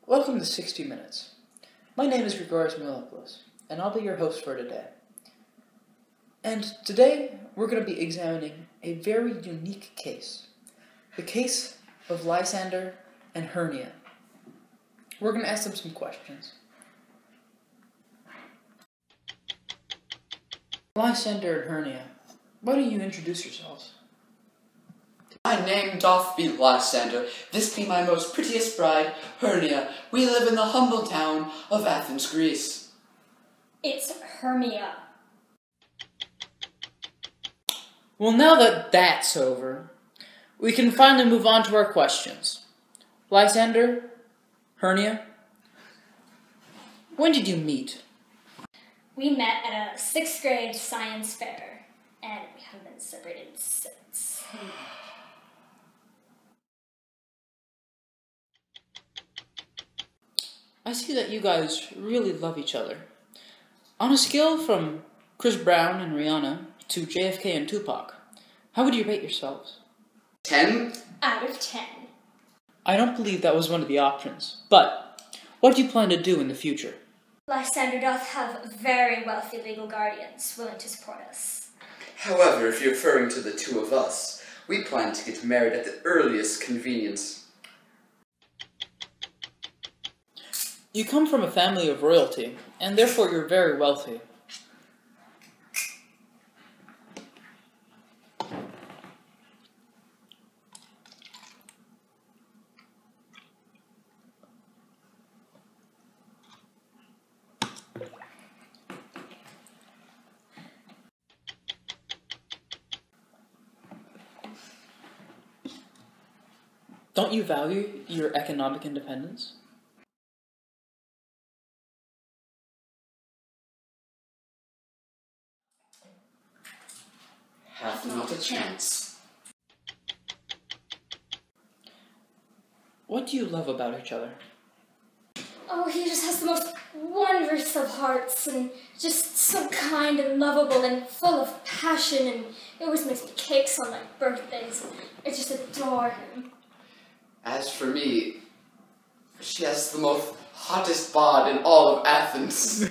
Welcome to 60 Minutes. My name is Grigoris Milopoulos, and I'll be your host for today. And today, we're going to be examining a very unique case. The case of Lysander and Hernia. We're going to ask them some questions. Lysander and Hernia, why don't you introduce yourselves? My name doth be Lysander, this be my most prettiest bride, Hernia. We live in the humble town of Athens, Greece. It's Hermia. Well, now that that's over, we can finally move on to our questions. Lysander, Hernia, when did you meet? We met at a 6th grade science fair, and we haven't been separated since. I see that you guys really love each other. On a scale from Chris Brown and Rihanna to JFK and Tupac, how would you rate yourselves? 10? Out of 10. I don't believe that was one of the options, but what do you plan to do in the future? Lysander doth have very wealthy legal guardians willing to support us. However, if you're referring to the two of us, we plan to get married at the earliest convenience. You come from a family of royalty, and therefore you're very wealthy. Don't you value your economic independence? Hath not a chance. What do you love about each other? Oh, he just has the most wondrous of hearts, and just so kind and lovable and full of passion, and he always makes me cakes on my birthdays. I just adore him. As for me, she has the most hottest bod in all of Athens.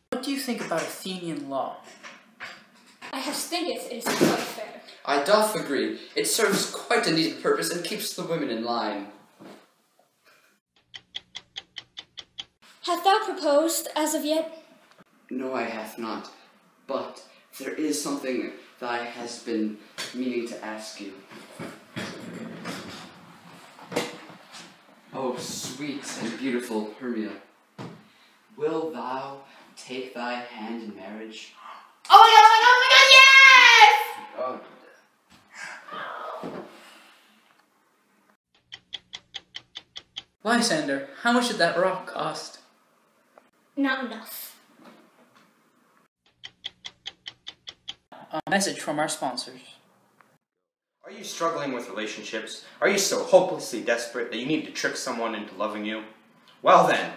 What do you think about Athenian law? I have thinketh it is quite fair. I doth agree. It serves quite a neat purpose and keeps the women in line. Hath thou proposed as of yet? No, I hath not. But there is something that I has been meaning to ask you. Oh, sweet and beautiful Hermia, will thou take thy hand in marriage? Oh my god, Oh. Lysander, how much did that rock cost? Not enough. A message from our sponsors. Are you struggling with relationships? Are you so hopelessly desperate that you need to trick someone into loving you? Well then,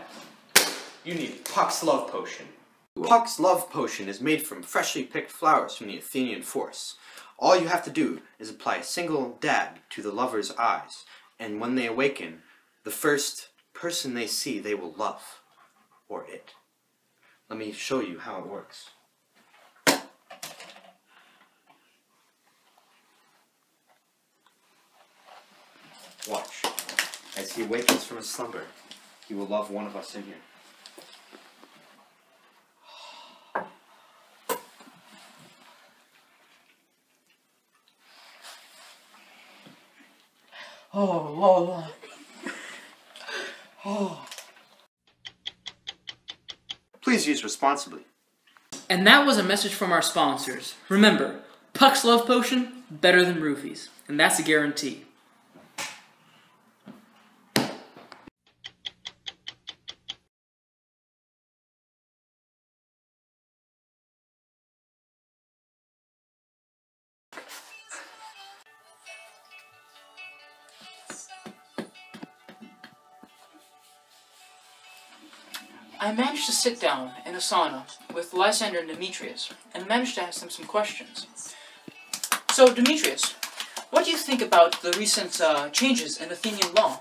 you need Puck's Love Potion. Puck's Love Potion is made from freshly picked flowers from the Athenian forest. All you have to do is apply a single dab to the lover's eyes, and when they awaken, the first person they see they will love. Or it. Let me show you how it works. Watch. As he awakens from his slumber, he will love one of us in here. Oh, Lola. Oh. Please use responsibly. And that was a message from our sponsors. Remember, Puck's Love Potion, better than roofies. And that's a guarantee. I managed to sit down in a sauna with Lysander and Demetrius, and managed to ask them some questions. So, Demetrius, what do you think about the recent changes in Athenian law?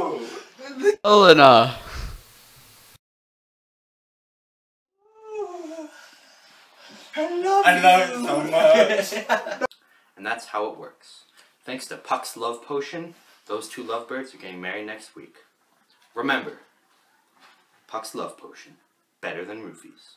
Elena. I love it so much. And that's how it works. Thanks to Puck's love potion, those two lovebirds are getting married next week. Remember, Puck's love potion, better than roofies.